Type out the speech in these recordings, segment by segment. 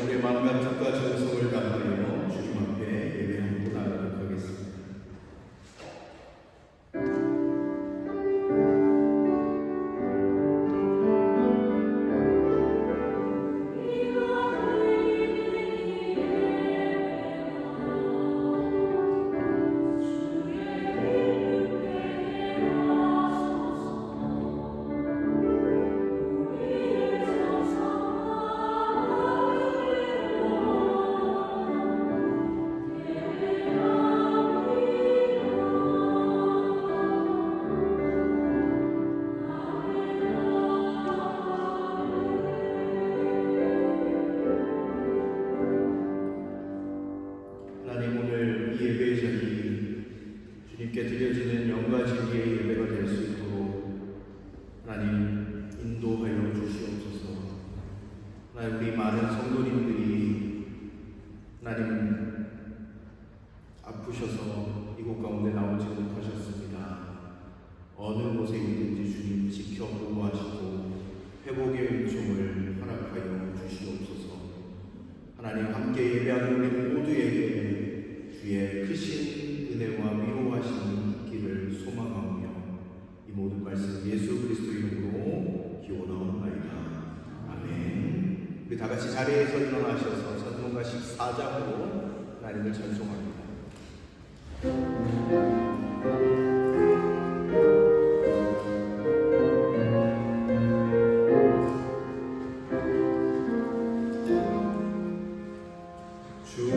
우리의 마음과 뜻과 정성을 다하여 주님 앞에 예배하고 나아가도록 하겠습니다. 하나님, 오늘 이 예배의 자리 주님께 드려지는 영과 진리의 예배가 될 수 있도록 하나님 인도하여 주시옵소서. 하나님, 우리 많은 성도님들이 하나님 아프셔서 이곳 가운데 나오지 못하셨습니다. 어느 곳에 있든지 주님 지켜 보호하시고 회복의 은총을 허락하여 주시옵소서. 하나님, 함께 예배하는 우리 모두에게 주의 크신 은혜와 위로하심이 있기를 소망하며 이 모든 말씀 예수 그리스도 이름으로 기원하옵나이다. 아멘. 우리 다 같이 자리에서 일어나셔서 찬송가 14장으로 하나님을 찬송합니다. 주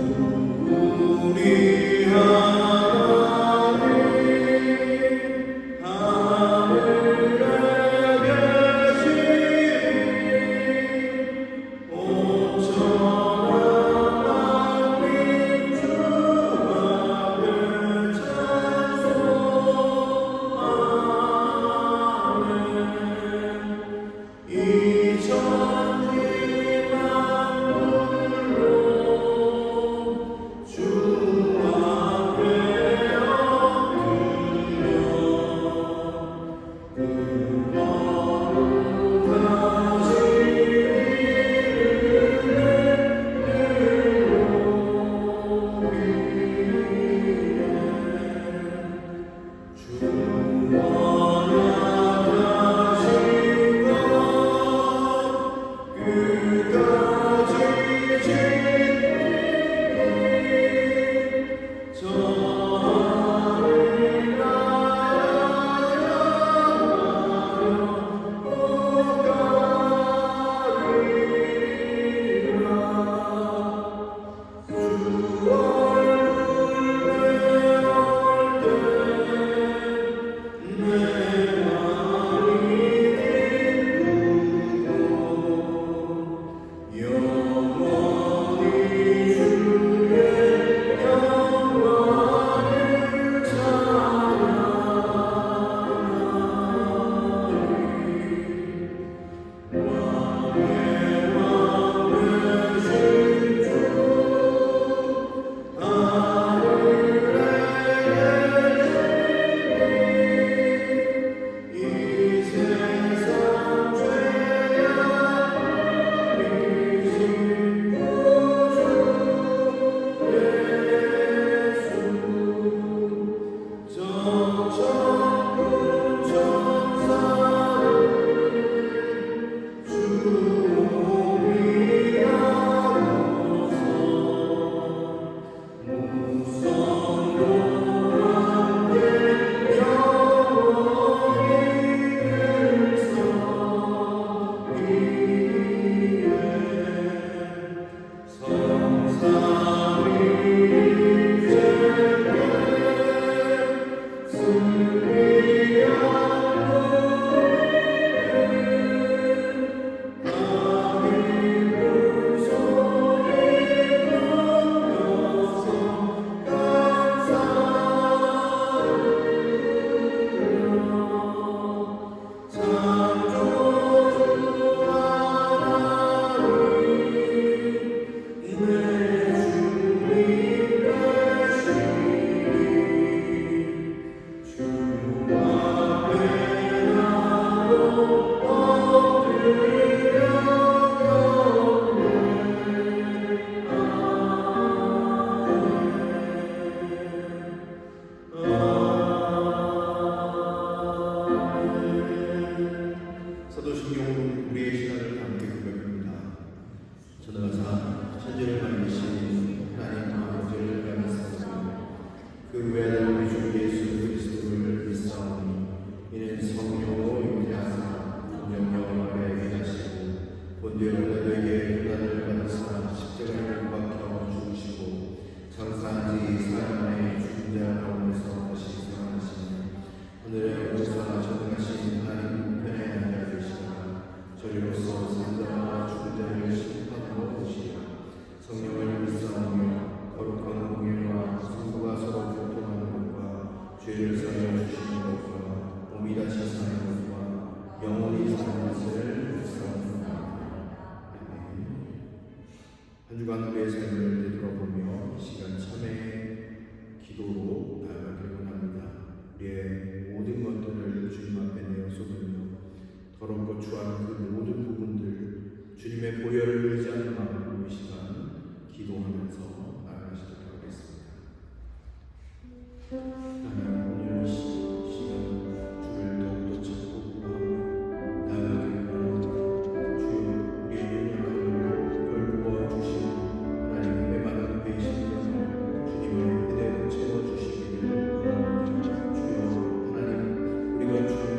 한 주간 우리의 삶을 되돌아보며 이 시간 참회의 기도로 나아가길 원합니다. 우리의 모든 것들을 주님 앞에 내어 쏟으며 더럽고 추한 그 모든 부분들 주님의 보혈을 의지하는 마음으로 이 시간 기도하면서 나아가시도록 하겠습니다. 하나님, 오늘 이 시간 주를 더욱더 찾고 구하며 나아가길 원합니다. 주여, 우리의 연약함을 넓어 주시고 하나님 메마른 우리의 심령을 주님의 은혜로 채워주시기를 원합니다. 주여, 하나님, 우리가 주님의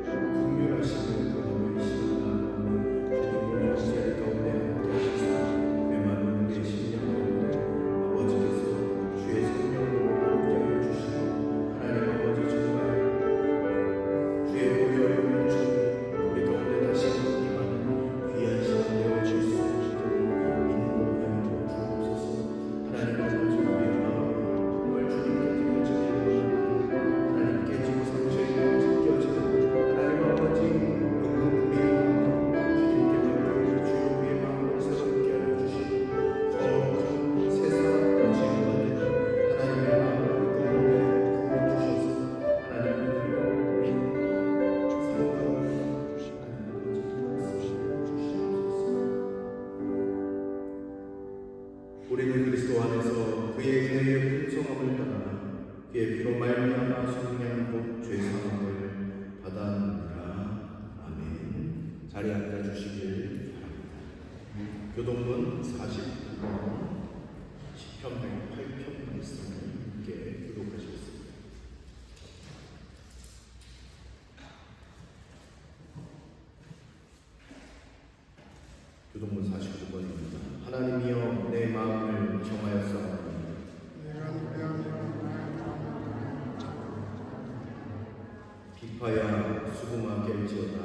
긍휼하심을 구하며 이 시간 나아가며 주님 오늘 자리 가운데 함께 하시사 메마른 우리의 심령 가운데 아버지께서 주의 성령으로 함께하여 주시고 하나님 아버지 정말 주의 보혈을 주님 우리 가운데 다시 임하는 귀한 시간 되어질 수 있도록 인도하여 주옵소서. 하나님 아버지 우리의 마음이 정말 주님께 드려지기를 원합니다. 하나님 깨지고 상처에 찢겨지는 하나님 아버지 우리의 마음 주님께 주여 우리의 마음을 새롭게 하여 주시고 거룩한 새 사람으로 지음받는 하나님의 마음을 가운데 부어주셔서 하나님 우리는 그리스도 안에서 그의 은혜의 풍성함을 따라 그의 피로 말미암아 속량하고 죄사함을 받았느니라. 아멘. 자리에 앉아주시길 바랍니다. 교동문 49번 시편 108편 말씀을 함께 교독하시겠습니다. 교동문 49번입니다. 하나님이여 내 마음을 정하였사오니 비파야 수금아 깰지어다.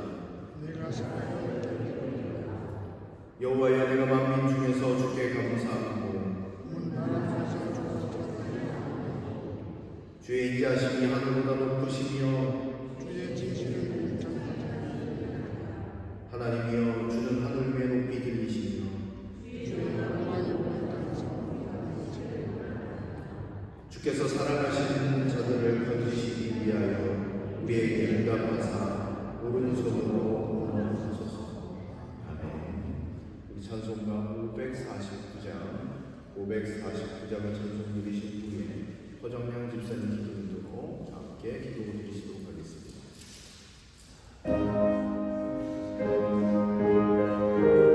여호와여 내가 만민 중에서 주께 감사하고 주의 인자하심이 하늘보다 높으시며 하나님이여 주는 하늘 위에 높이 들리시며 주께서 사랑하시는 자들을 건지시기 위하여 우리에게 응답하사 오른손으로 올려주소서. 아멘. 우리 찬송가 549장을 찬송 드리신 후에 허정양 집사님 기도로 함께 기도 드리시도록 하겠습니다. 주여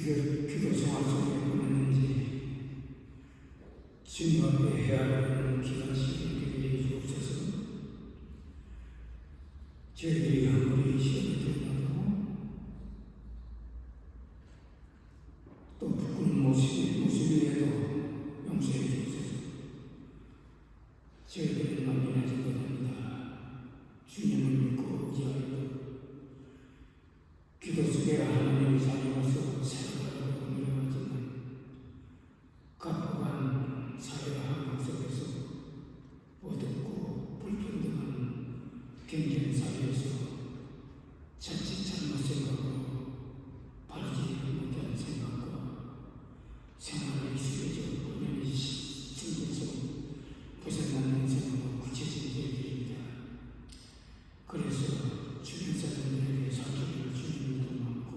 기도 생활 속에 보냈는지 주님 앞에 해야 하는 기간 시간이 되게 주옵소서. 저희들이 아무리 시험에 들어가도 또 부끄러운 모습이라도 용서해 주옵소서. 저희들은 만민하지 못합니다. 주님을 믿고 의지하여 기도 속에 하나님의 자녀로서 살아가려고 노력하지만 각박한 사회 환경 속에서 어둡고 불평등한 경쟁 사회에서 자칫 잘못 생각으로 바르지 못한 생각과 생활에 익숙해져 본연의 신분에서 벗어나는 생각과 구체적인 얘기입니다. 그래서 주변 사람들에게 사기를 주는 일도 많고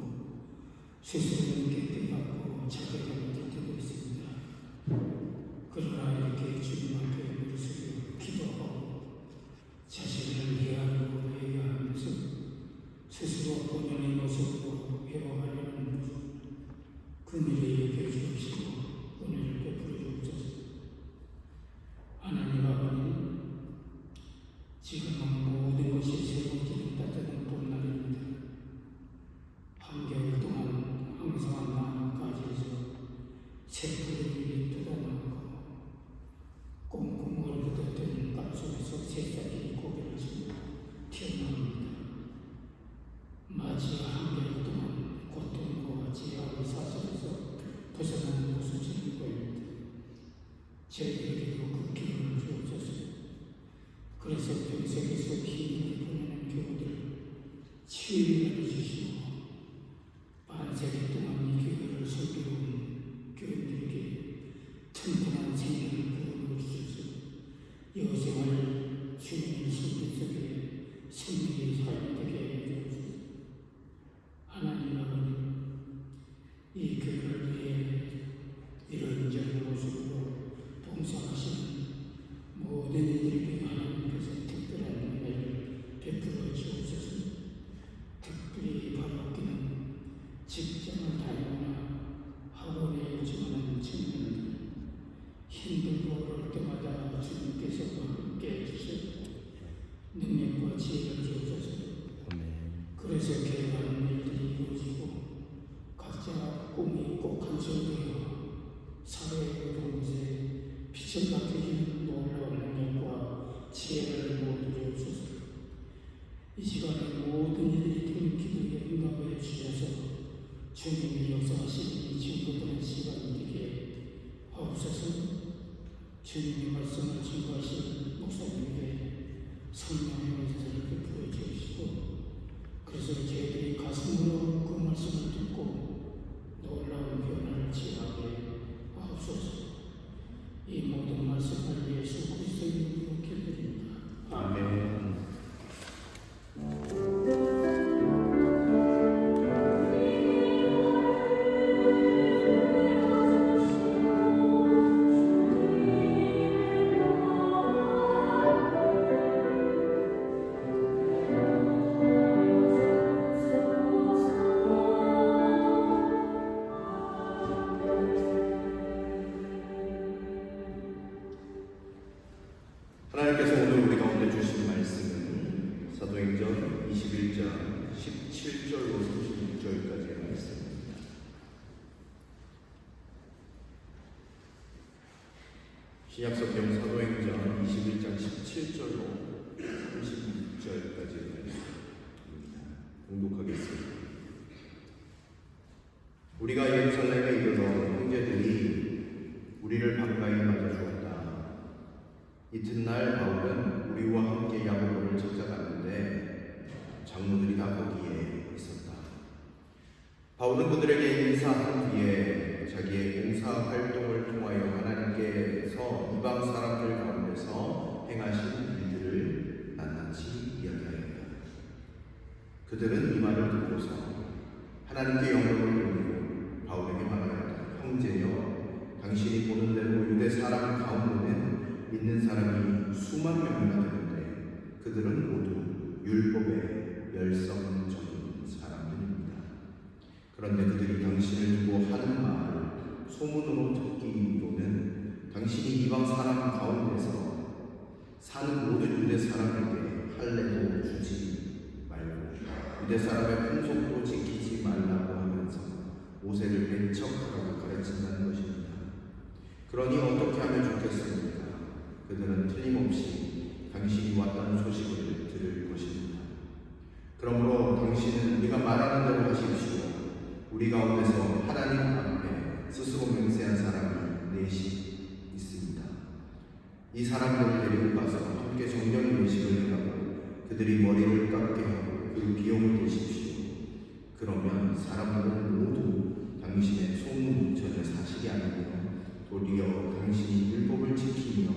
스스로 깨끗하고 자괴감을 느끼고 있습니다. 그러나 이렇게 주님 앞에 무릎 숙여 기도하고 자신을 헤아리고 회개하면서 스스로 본연의 모습으로 회복하려는 그늘에 여겨주시고 은혜를 베풀어 주옵소서. 하나님 아버님, 지금은 모든 것이 새롭게 따뜻한 봄날입니다. 한겨울 동안 항상한 나뭇가지에서 새푸른 잎이 돋아나고 꽁꽁 얼어붙었던 값 속에서 새싹이 고개를 들고 튀어나옵니다. 마치 한겨울 동안 고통과 지하의 사슬에서 벗어나는 모습처럼 보입니다. 저희에게도 그 기운을 주옵소서. 그래서 병석에서 힘을 보내는 교우들 치유를 해주시고 반세기 동안 이 교회를 섬겨온 교우들에게 튼튼한 생명을 부어넣어 주셔서 여생활을 주님의 손길 속에 생명의 삶이 되게 해 주옵소서. 하나님 아버님, 이 교회를 위해 이런저런 모습으로 봉사하시는 모든 이들에게 하나님께서 특별한 은혜를 베풀어 주옵소서. 특별히 바라옵기는 직장을 다니거나 학원에 요청하는 청년들, 힘들고 어려울 때마다 주님께서 함께 해주셔서 능력과 지혜를 주옵소서. 그래서 개발하는 일들이 이루어지고 각자 꿈이 꼭 완성되어 사회의 어려운 곳에 빛을 밝히는 놀라운 능력과 지혜를 모두 주옵소서. 이 시간에 모든 이들이 드린 기도에 응답해 주셔서 주님의 역사하시는 이 증거되는 시간이 되게 하옵소서. 주님의 말씀을 증거하신 목사님에게 성령의 은사를 베풀어 주시고, 그래서 저희들이 가슴으로 그 말씀을 듣고 놀라운 변화를 취하게 하옵소서. 이 모든 말씀을 예수 그리스도의 이름으로 기도드립니다. 아멘. 하나님께서 오늘 우리 가운데 주신 말씀은 사도행전 21장 17절로 36절까지의 말씀입니다. 신약성경 사도행전 21장 17절로 36절까지의 말씀입니다. 공독하겠습니다. 우리가 예루살렘에 이르러 형제들이 우리를 반가이 맞아주었다. 이튿날 바울은 우리와 함께 야고보를 찾아갔는데 장로들이 다 거기에 있었다. 바울은 그들에게 인사한 뒤에 자기의 봉사 활동을 통하여 하나님께서 이방 사람들 가운데서 행하신 일들을 낱낱이 이야기하였다. 그들은 이 말을 듣고서 하나님께 영광을 돌리고 바울에게 말하였다. 형제여, 당신이 보는 대로 유대 사람 가운데는 믿는 사람이 수만 명이나 되는데 그들은 모두 율법의 열성적인 사람들입니다. 그런데 그들이 당신을 두고 하는 말을 소문으로 듣기로는 당신이 이방 사람 가운데서 사는 모든 유대 사람에게 할례도 주지 말고 유대 사람의 풍속도 지키지 말라고 하면서 모세를 배척하라고 가르친다는 것입니다. 그러니 어떻게 하면 좋겠습니까? 그들은 틀림없이 당신이 왔다는 소식을 들을 것입니다. 그러므로 당신은 우리가 말하는 대로 하십시오. 우리 가운데서 하나님 앞에 스스로 맹세한 사람이 넷이 있습니다. 이 사람들을 데리고 가서 함께 정령 예식을 하고 그들이 머리를 깎게 하고 그 비용을 내십시오. 그러면 사람들은 모두 당신의 소문이 전혀 사실이 아니며 도리어 당신이 율법을 지키며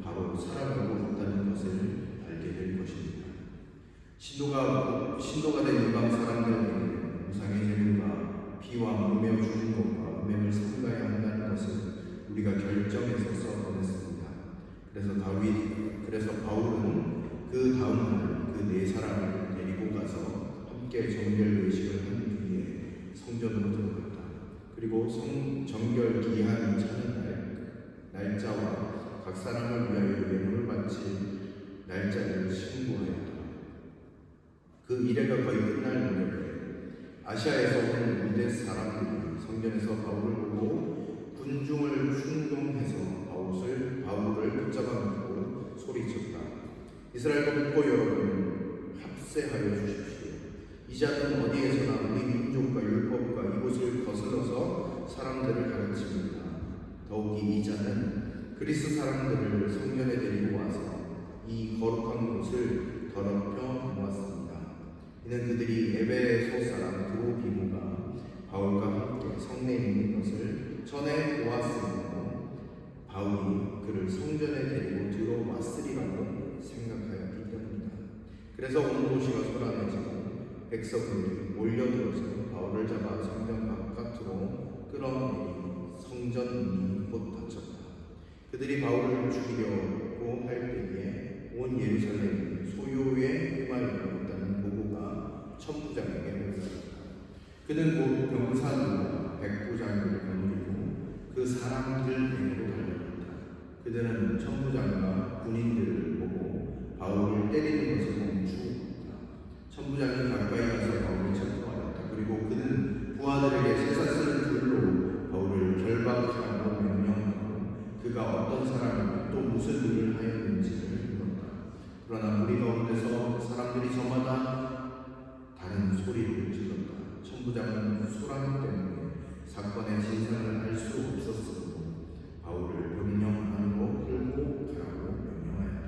바로 살아가고 있다는 것을 알게 될 것입니다. 신도가 된 이방 사람들에게는 우상의 제물과 피와 몸에 주는 것과 음행을 삼가야 한다는 것을 우리가 결정해서 보냈습니다. 그래서 바울은 그 다음날 그 네 사람을 데리고 가서 함께 정결 예식을 한 뒤에 성전으로 들어갔다. 그리고 정결 기한이 차는 날짜와 각 사람을 위하여 예물을 바칠 날짜를 신고하였다. 그 이래가 거의 끝날 무렵에 아시아에서 온 유대 사람들이 성전에서 바울을 보고 군중을 충동해서 바울을 붙잡아 놓고 소리쳤다. 이스라엘 동포 여러분, 합세하여 주십시오. 이 자는 어디에서나 우리 민족과 율법과 이곳을 거슬러서 사람들을 가르칩니다. 더욱이 이 자는 그리스 사람들을 성전에 데리고 와서 이 거룩한 곳을 더럽혀 놓았습니다. 이는 그들이 에베소 사람 드로비모가 바울과 함께 성내에 있는 것을 전에 보았으므로 바울이 그를 성전에 데리고 들어왔으리라고 생각하였기 때문이다. 그래서 온 도시가 소란해지고 백성들이 몰려들어서 바울을 잡아 성전 바깥으로 끌어내리 성전 문이 곧 닫혔다. 그들이 바울을 죽이려고 할 때에 온 예루살렘이 소요에 휘말려 있다는 보고가 천부장에게 올랐다. 그는 곧 병사들과 백부장들을 건드리고 그 사람들에게로 달려갔다. 그들은 천부장과 군인들을 보고 바울을 때리는 것을 멈추었다. 천부장이 가까이 가서 바울을 체포하였다. 그리고 그는 부하들에게 쇠사슬을 들로 바울을 결박하라고 명령하고 그가 어떤 사람이고 또 무슨 일을 하였는지를 물었다. 그러나 우리 가운데서 사람들이 저마다 다른 소리를 질렀다. 천부장은 소란 때문에 사건의 진상을 알 수 없었으므로 바울을 명령하고 끌고 가라고 명령하였다.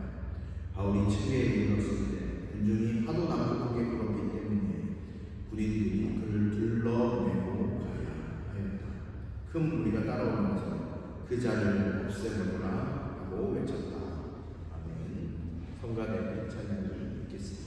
바울이 층에 이르렀을 때 군중이 하도 난폭하게 굴었기 때문에 군인들이 그를 둘러내고 가야 하였다. 큰 무리가 따라오면서 그 자를 없애버려라 하고 외쳤다. 아멘. 성가대 찬양을 읽겠습니다.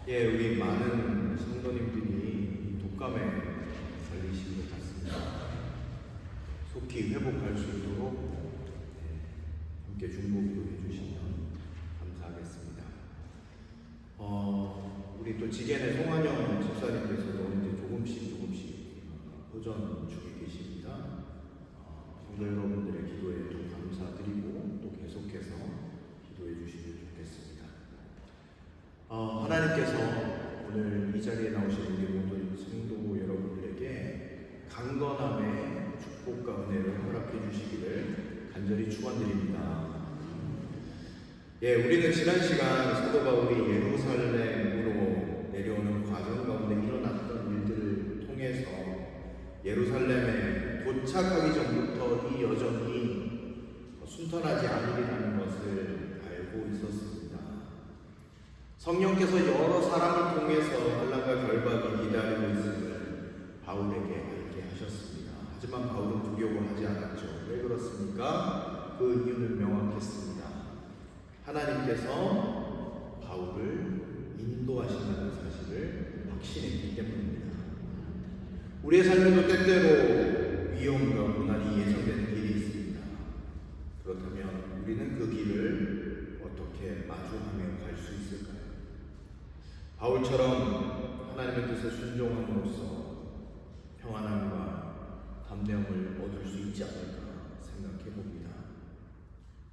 예, 우리 많은 성도님들이 독감에 걸리신 것 같습니다. 속히 회복할 수 있도록 함께 중보기도 해주시면 감사하겠습니다. 우리 또 지게네 송한영 집사님께서도 이제 조금씩 도전 중에 계십니다. 성도 여러분들의 기도에 또 감사드리고 또 계속해서 기도해 주시면 좋겠습니다. 하나님께서 오늘 이 자리에 나오신 우리 모든 성도 여러분들에게 강건함의 축복과 은혜를 허락해 주시기를 간절히 축원드립니다. 예, 우리는 지난 시간 사도 바울이 예루살렘으로 내려오는 과정 가운데 일어났던 일들을 통해서 예루살렘에 도착하기 전부터 이 여정이 순탄하지 않으리라는 것을 알고 있었습니다. 성령께서 여러 사람을 통해서 환난과 결박이 기다리고 있음을 바울에게 알게 하셨습니다. 하지만 바울은 두려워하지 않았죠. 왜 그렇습니까? 그 이유는 명확했습니다. 하나님께서 바울을 인도하신다는 사실을 확신했기 때문입니다. 우리의 삶에도 때때로 위험과 고난이 예상되는 길이 있습니다. 그렇다면 우리는 그 길을 어떻게 마주하며 갈 수 있을까요? 바울처럼 하나님의 뜻에 순종함으로써 평안함과 담대함을 얻을 수 있지 않을까 생각해 봅니다.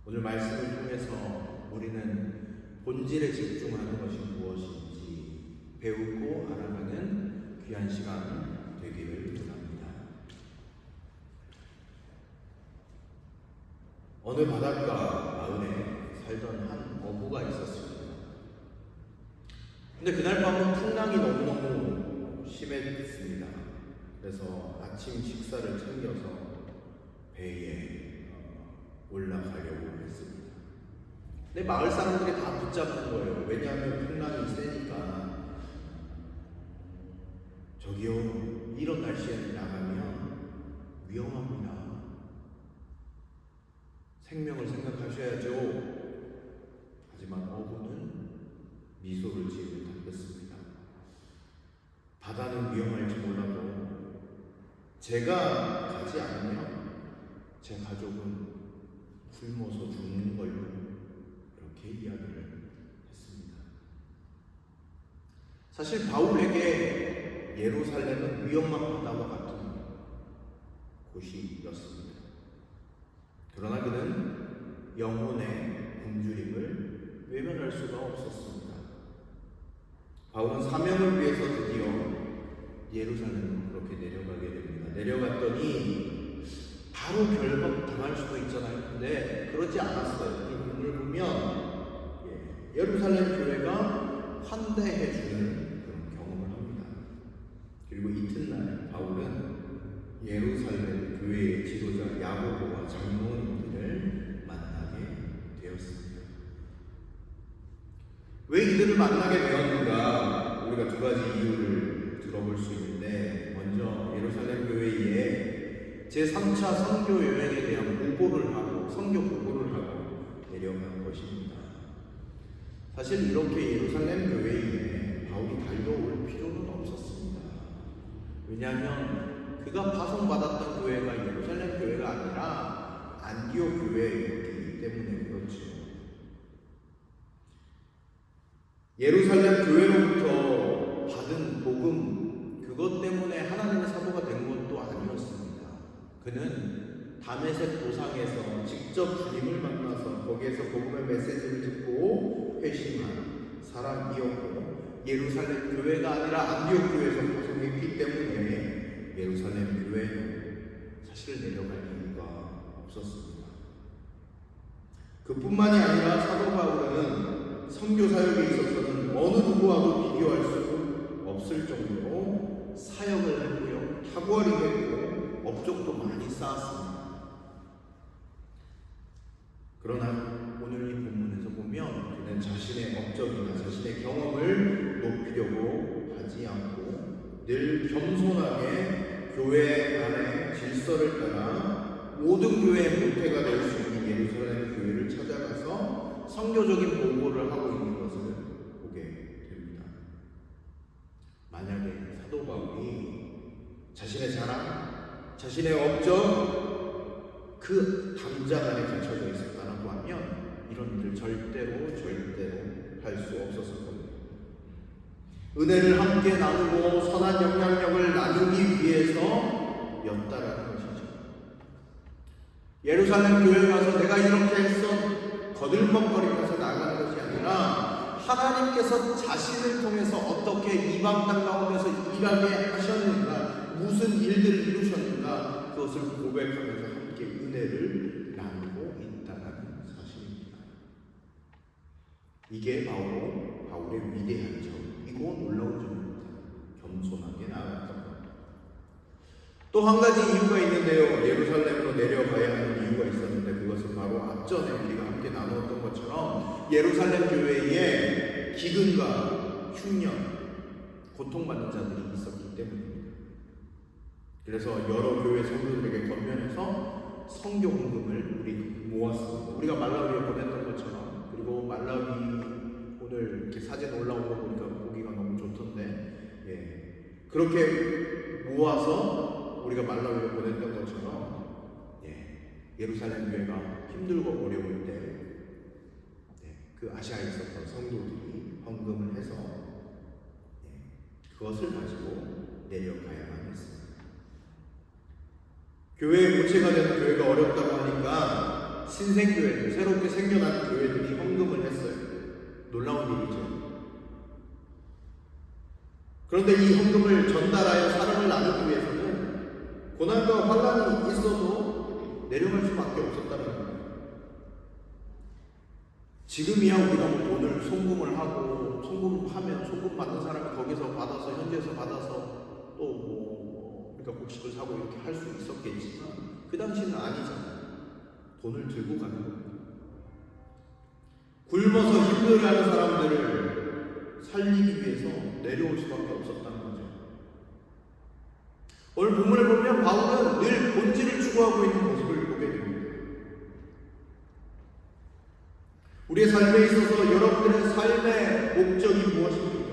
오늘 말씀을 통해서 우리는 본질에 집중하는 것이 무엇인지 배우고 알아가는 귀한 시간 되기를 원합니다. 어느 바닷가 마을에 살던 한 어부가 있었습니다. 근데 그날 밤은 풍랑이 너무너무 심했습니다. 그래서 아침 식사를 챙겨서 배에 올라가려고 했습니다. 근데 마을 사람들이 다 붙잡는 거예요. 왜냐하면 풍랑이 세니까. 저기요, 이런 날씨에 나가면 위험합니다. 생명을 생각하셔야죠. 하지만 어부는 미소를 지으며 답했습니다. 바다는 위험할지 몰라도 제가 가지 않으면 제 가족은 굶어서 죽는 걸로 이렇게 이야기를 했습니다. 사실 바울에게 예루살렘은 위험한 바다와 같은 곳이었습니다. 그러나 그는 영혼의 굶주림을 외면할 수가 없었습니다. 바울은 사명을 위해서 드디어 예루살렘으로 그렇게 내려가게 됩니다. 내려갔더니 바로 결박 당할 수도 있잖아요. 근데 그러지 않았어요. 이 본문을 보면 예루살렘 교회가 환대해주는 그런 경험을 합니다. 그리고 이튿날 바울은 예루살렘 교회의 지도자 야고보와 장로님들을 만나게 되었습니다. 왜 이들을 만나게 되었는가? 우리가 두 가지 이유를 들어볼 수 있는데, 먼저 예루살렘 교회에 제3차 선교 여행에 대한 보고를 하고 선교 보고를 하고 내려간 것입니다. 사실 이렇게 예루살렘 교회에 바울이 달려올 필요는 없었습니다. 왜냐하면 그가 파송받았던 교회가 예루살렘 교회가 아니라 안디옥 교회였기 때문에 그렇죠. 예루살렘 교회로부터 받은 복음, 그것 때문에 하나님의 사도가 된 것도 아니었습니다. 그는 다메섹 도상에서 직접 주님을 만나서 거기에서 복음의 메시지를 듣고 회심한 사람이었고, 예루살렘 교회가 아니라 안디옥 교회에서 파송했기 때문에 예루살렘 교회는 사실 내려갈 이유가 없었습니다. 그뿐만이 아니라 사도 바울은 선교 사역에 있어서는 어느 누구와도 비교할 수 없을 정도로 사역을 했고요, 탁월히 했고 업적도 많이 쌓았습니다. 그러나 오늘 이 본문에서 보면 그는 자신의 업적이나 자신의 경험을 높이려고 하지 않고 늘 겸손하게 교회 안의 질서를 따라 모든 교회의 모태가 될 수 있는 예루살렘 교회를 찾아가서 선교적인 보고를 하고 있는 것을 보게 됩니다. 만약에 사도 바울이 자신의 자랑, 자신의 업적, 그 담장 안에 갇혀져 있었다라고 하면 이런 일을 절대로 할 수 없었을 겁니다. 은혜를 함께 나누고 선한 영향력을 나누기 위해서였다라는 것이죠. 예루살렘 교회 가서 내가 이렇게 했어 거들먹거리면서 나가는 것이 아니라 하나님께서 자신을 통해서 어떻게 이방 땅 가운데서 일하게 하셨는가, 무슨 일들을 이루셨는가, 그것을 고백하면서 함께 은혜를 나누고 있다는 사실입니다. 이게 바로 바울의 위대한 점이고 놀라운 점입니다. 겸손하게 나아갔던 것. 또 한 가지 이유가 있는데요. 예루살렘으로 내려가야 하는 이유가 있었는데 그것은 바로 앞전에 우리가 함께 나누었던 것처럼 예루살렘 교회에 기근과 흉년, 고통받는 자들이 있었기 때문입니다. 그래서 여러 교회 성도들에게 권면해서 성교 헌금을 우리 모았습니다. 우리가 말라위에 보냈던 것처럼, 그리고 말라위 오늘 이렇게 사진 올라온 거 보니까 보기가 너무 좋던데, 그렇게 모아서 우리가 말라위에 보냈던 것처럼, 예루살렘 교회가 힘들고 어려울 때 그 아시아에 있었던 성도들이 헌금을 해서 그것을 가지고 내려가야만 했습니다. 교회의 모체가 되는 교회가 어렵다고 하니까 신생교회들, 새롭게 생겨난 교회들이 헌금을 했어요. 놀라운 일이죠. 그런데 이 헌금을 전달하여 사랑을 나누기 위해서는 고난과 환난이 있어도 내려갈 수밖에 없었다는 거예요. 지금이야 우리가 돈을 송금을 하고, 송금하면 송금 받는 사람이 거기서 받아서, 현지에서 받아서 또 그러니까 곡식을 사고 이렇게 할 수 있었겠지만 그 당시는 아니잖아요. 돈을 들고 가는 겁니다. 굶어서 힘들어하는 사람들을 살리기 위해서 내려올 수밖에 없었다는 거죠. 오늘 본문을 보면 바울은 늘 본질을 추구하고 있는 모습을 보게 됩니다. 우리의 삶에 있어서 여러분들의 삶의 목적이 무엇입니까?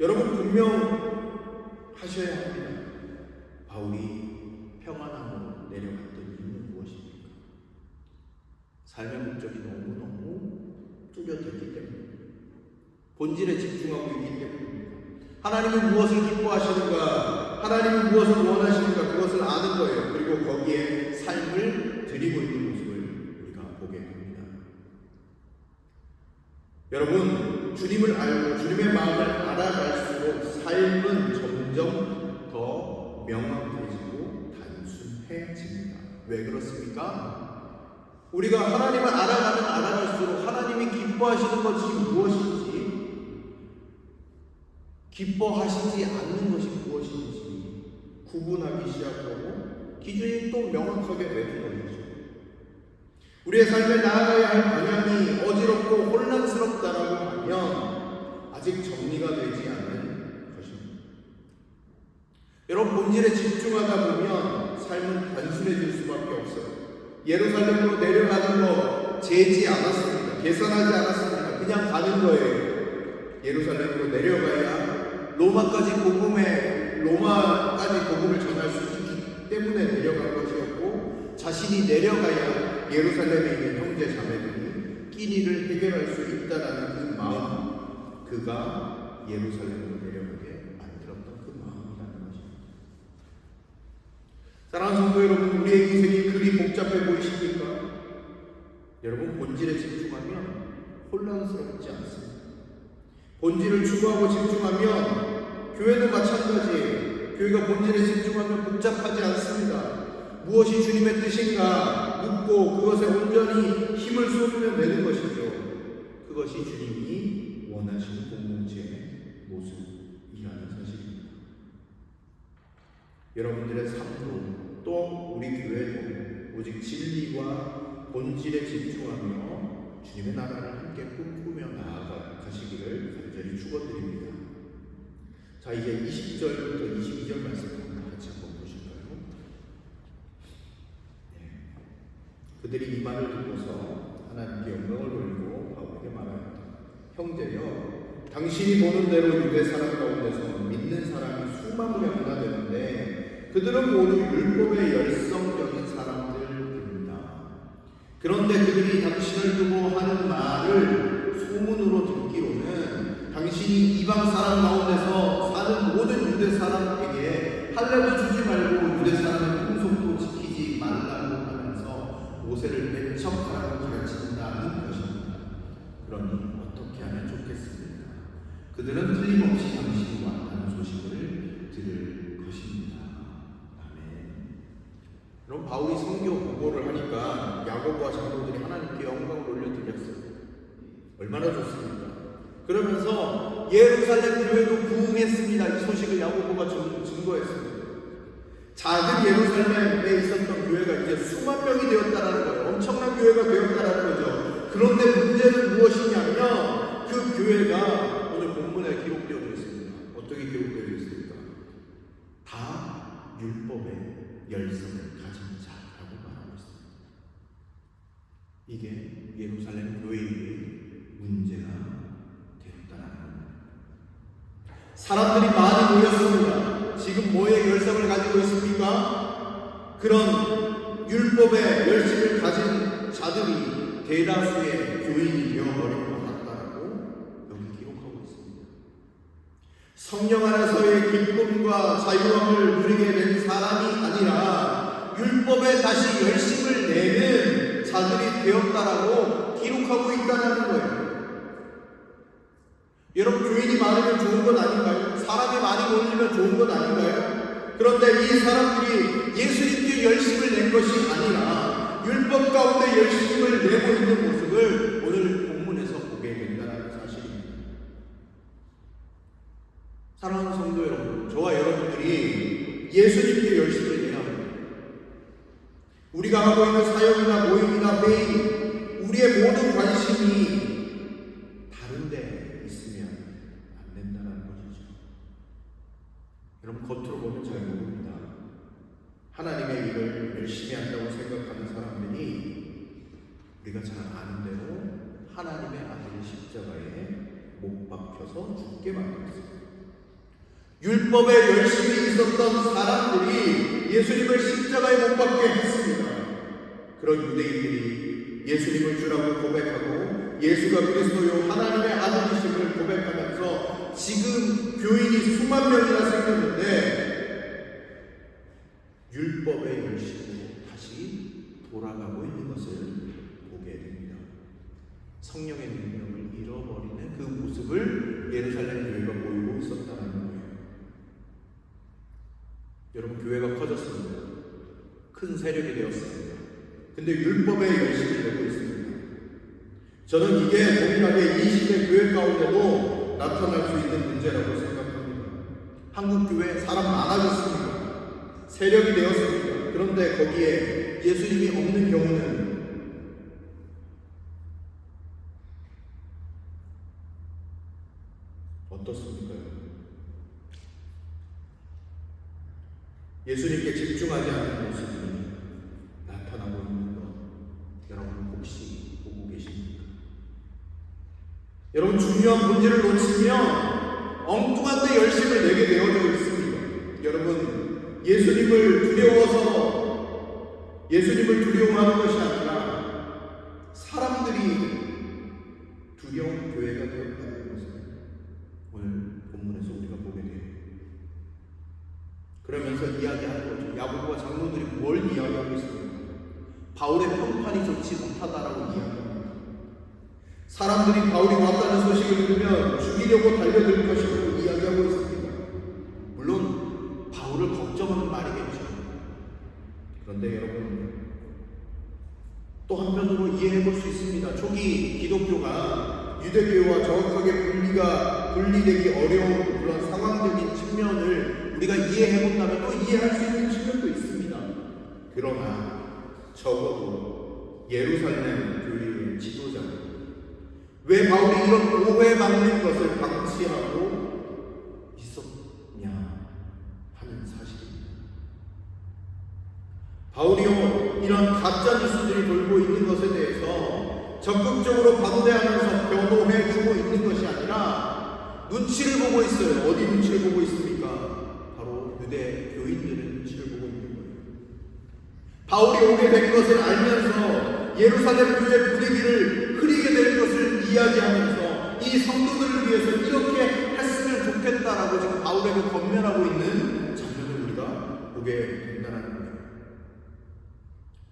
여러분 분명하셔야 합니다. 바울이 평안함으로 내려갔던 이유는 무엇입니까? 삶의 목적이 너무너무 뚜렷했기 때문입니다. 본질에 집중하고 있기 때문입니다. 하나님은 무엇을 기뻐하시는가, 하나님은 무엇을 원하시는가, 그것을 아는 거예요. 그리고 거기에 삶을 드리고 있는 모습을 우리가 보게 됩니다. 여러분, 주님을 알고 주님의 마음을 알아갈수록 삶은 점점 더 명확해지고 단순해집니다. 왜 그렇습니까? 우리가 하나님을 알아갈수록 하나님이 기뻐하시는 것이 무엇인지, 기뻐하시지 않는 것이 무엇인지 구분하기 시작하고 기준이 또 명확하게 되는 것이죠. 우리의 삶에 나아가야 할 방향이 어지럽고 혼란스럽다라고 하면 아직 정리가 되지 않는 것입니다. 여러분, 본질에 집중하다 보면 삶은 단순해질 수밖에 없어요. 예루살렘으로 내려가는 거 재지 않았습니다. 계산하지 않았습니다. 그냥 가는 거예요. 예루살렘으로 내려가야 로마까지 복음을 전할 수 있기 때문에 내려간 것이었고, 자신이 내려가야 예루살렘에 있는 형제 자매들이 끼니를 해결할 수 있다라는 그 마음, 그가 예루살렘으로 내려가게 만들었던 그 마음이라는 것입니다. 사랑하는 성도 여러분, 우리의 인생이 그리 복잡해 보이십니까? 여러분, 본질에 집중하면 혼란스럽지 않습니다. 본질을 추구하고 집중하면 교회도 마찬가지예요. 교회가 본질에 집중하면 복잡하지 않습니다. 무엇이 주님의 뜻인가 묻고 그것에 온전히 힘을 쏟으면 되는 것이죠. 그것이 주님이 원하시는 공동체의 모습이라는 사실입니다. 여러분들의 삶도 또 우리 교회도 오직 진리와 본질에 집중하며 주님의 나라를 함께 꿈꾸며 나아가시기를 간절히 축원드립니다. 자, 이제 20절부터 22절 말씀 같이 한번 보실까요? 그들이 이 말을 듣고서 하나님께 영광을 돌리고 바울에게 말하였다. 형제여, 당신이 보는 대로 유대 사람 가운데서 믿는 사람이 수만 명이나 되는데 그들은 모두 율법의 열성적인 사람들입니다. 그런데 그들이 당신을 두고 하는 말을 소문으로 듣기로는 당신이 이방 사람 가운데서 사는 모든 유대 사람에게 할례도 주지 말고 유대 사람의 풍속도 지키지 말라고 하면서 모세를 배척하라고 가르친다는 것입니다. 그러니 어떻게 하면 좋겠습니까? 그들은 틀림없이 당신이 왔다는 소식을 들을 것입니다. 아멘. 그럼 바울이 성경 보고를 하니까 야고보와 장로들이 하나님께 영광을 올려드렸어요. 얼마나 좋습니까? 그러면서 예루살렘 교회도 부흥했습니다. 이 소식을 야고보가 증거했습니다. 작은 예루살렘에 있었던 교회가 이제 수만 명이 되었다라는 거예요. 엄청난 교회가 되었다라는 거죠. 그런데 문제는 무엇이냐면 그 교회가 오늘 본문에 기록되어 있습니다. 어떻게 기록되어 있습니까? 다 율법의 열성을 가진 자라고 말하고 있습니다. 이게 예루살렘 교회의 문제가 되었다라는 겁니다. 사람들이 많이 모였습니다. 지금 뭐의 열성을 가지고 있습니까? 그런 율법의 열심을 가진 자들이 대다수의 교인이 되어버린 것 같다라고 여기 기록하고 있습니다. 성령 안에서의 기쁨과 자유함을 누리게 된 사람이 아니라 율법에 다시 열심을 내는 자들이 되었다라고 기록하고 있다는 거예요. 여러분, 교인이 많으면 좋은 건 아닌가요? 사람이 많이 모이면 좋은 건 아닌가요? 그런데 이 사람들이 예수님께 열심을 낸 것이 아니라 율법 가운데 열심을 내고 있는 모습을 오늘 본문에서 보게 된다는 사실입니다. 사랑하는 성도 여러분, 저와 여러분들이 예수님께 열심을 내야 합니다. 우리가 하고 있는 사역이나 모임이나 회의, 우리의 모든 관심이 다른 데 있으면 안 된다는 것이죠. 여러분, 겉으로 보면 잘 모릅니다. 하나님의 일을 열심히 한다고 생각하는 사람들이 우리가 잘 아는 대로 하나님의 아들 십자가에 못 박혀서 죽게 만들었습니다. 율법에 열심히 있었던 사람들이 예수님을 십자가에 못 박게 했습니다. 그런 유대인들이 예수님을 주라고 고백하고 예수가 그리스도요 하나님의 아들이심을 고백하면서 지금 교인이 수만 명이나 생겼는데 율법의 열심으로 다시 돌아가고 있는 것을 보게 됩니다. 성령의 능력을 잃어버리는 그 모습을 예루살렘 교회가 보이고 있었다는 거예요. 여러분, 교회가 커졌습니다. 큰 세력이 되었습니다. 근데 율법에 열심히 되고 있습니다. 저는 이게 동일하게 이 시대 교회 가운데도 나타날 수 있는 문제라고 생각합니다. 한국 교회 사람 많아졌습니다. 세력이 되었습니다. 그런데 거기에 예수님이 없는 경우는 어떻습니까? 예수님께 집중하지 않는 모습이 나타나고 있는 것 여러분 혹시 보고 계십니까? 여러분, 중요한 본질을 놓치면 엉뚱한 데 열심을 내게 되어져 있습니다. 여러분, 예수님을 두려워하는 것이 아니라 사람들이 두려운 교회가 되었다는 것을 오늘 본문에서 우리가 보게 돼요. 그러면서 이야기하는 거죠. 야고보와 장로들이 뭘 이야기하고 있습니까? 바울의 평판이 좋지 못하다라고 이야기합니다. 사람들이 바울이 왔다는 소식을 들으면 죽이려고 달려들 것이라고 이야기하고 있습니다. 물론 바울을 걱정하는 말이겠죠. 그런데 여러분, 또 한편으로 이해해 볼 수 있습니다. 초기 기독교가 유대교와 정확하게 분리되기 어려운 그런 상황적인 측면을 우리가 이해해 본다면 또 이해할 수 있는 측면도 있습니다. 그러나 적어도 예루살렘 교회의 지도자들, 왜 바울이 이런 오해받는 것을 방치하고 있었냐 하는 사실입니다. 바울이요, 이런 가짜 뉴스들이 돌고 있는 것에 대해서 적극적으로 반대하면서 변호해 주고 있는 것이 아니라 눈치를 보고 있어요. 어디 눈치를 보고 있습니까? 바로 유대 교인들의 눈치를 보고 있는 거예요. 바울이 오게 된 것을 알면서 예루살렘 교회 분위기를 흐리게 될 것을 이야기하면서 이 성도들을 위해서 이렇게 했으면 좋겠다라고 지금 바울에게 권면하고 있는 장면을 우리가 보게 된다는 거예요.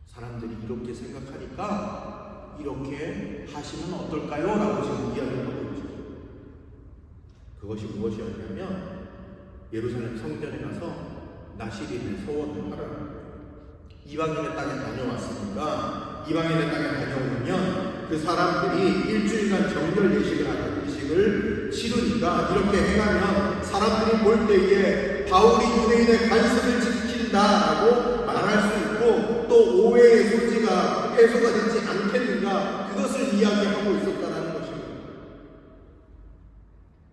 사람들이 이렇게 생각하니까 이렇게 하시면 어떨까요? 라고 지금 이야기하고 있죠. 그것이 무엇이었냐면 예루살렘 성전에 가서 나시린의 서원을 하라는 거예요. 이방인의 땅에 다녀왔으니까 이방인의 땅에 다녀오면 그 사람들이 일주일간 정결 예식을 치르니까 이렇게 행하면 사람들이 볼 때에 바울이 유대인의 관습을 지킨다라고 말할 수 있고 또 오해의 소지가 해소가 되지 않겠는가, 그것을 이야기하고 있었다는 것입니다.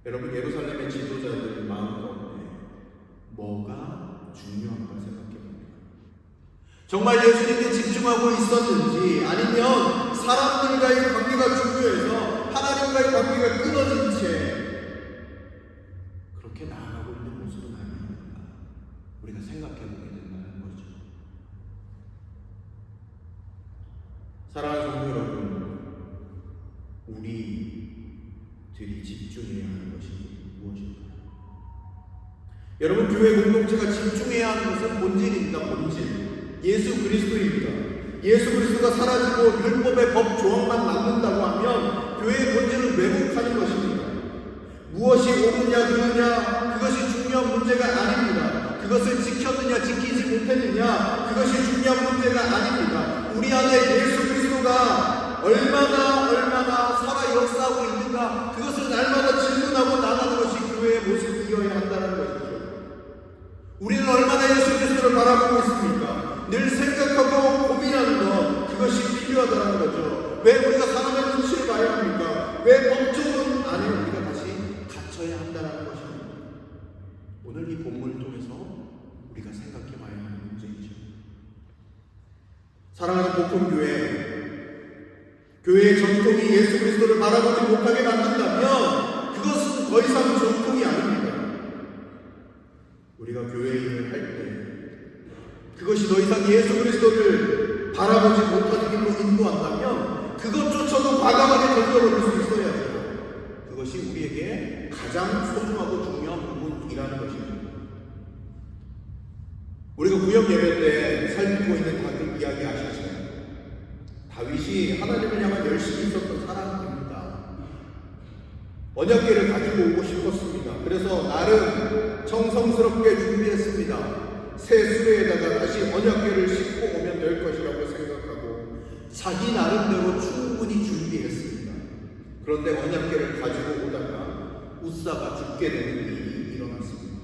여러분, 예루살렘의 지도자들 마음 가운데 뭐가 중요한가 생각해봅니다. 정말 예수님께 집중하고 있었는지, 아니면 사람들과의 관계가 중요해서 하나님과의 관계가 끊어진 채 그렇게 나아가고 있는 모습은 아닌가, 우리가 생각해보게 된다는 거죠. 사랑하는 성도 여러분, 우리들이 집중해야 하는 것이 무엇일까요? 여러분, 교회 공동체가 집중해야 하는 것은 본질입니다. 본질. 예수 그리스도입니다. 예수 그리스도가 사라지고 율법의 법 조항만 남는다고 하면 교회의 본질은 왜곡하는 것입니다. 무엇이 옳으냐 그르냐 그것이 중요한 문제가 아닙니다. 그것을 지켰느냐 지키지 못했느냐 그것이 중요한 문제가 아닙니다. 우리 안에 예수 그리스도가 얼마나 살아 역사하고 있는가, 그것을 날마다 질문하고 나가는 것이 교회의 모습이어야 한다는 것이죠. 우리는 얼마나 예수 그리스도를 바라보고 있습니까? 늘 생각하고 고민하는 것, 그것이 필요하다는 거죠. 왜 우리가 사람의 눈치를 봐야 합니까? 왜 법조문 안에 우리가 다시 갇혀야 한다는 것입니다. 오늘 이 본문을 통해서 우리가 생각해 봐야 하는 문제이죠. 사랑하는 복음교회, 교회의 전통이 예수 그리스도를 바라보지 못하게 만든다면 그것은 더 이상 전통이 아닙니다. 우리가 교회 일을 할 때 그것이 더 이상 예수 그리스도를 바라보지 못하는 길로 인도한다면 그것조차도 과감하게 던져버릴 수 있어야 해요. 그것이 우리에게 가장 소중하고 중요한 부분이라는 것입니다. 우리가 구역 예배 때 살피고 있는 다윗 이야기 아시죠? 다윗이 하나님을 향한 열심히 있었던 사람입니다. 언약궤를 가지고 오고 싶었습니다. 그래서 나름 정성스럽게 준비했습니다. 새 수레에다가 다시 언약궤를 싣고 오면 될 것이라고 생각하고 자기 나름대로 충분히 준비했습니다. 그런데 언약궤를 가지고 오다가 웃사가 죽게 되는 일이 일어났습니다.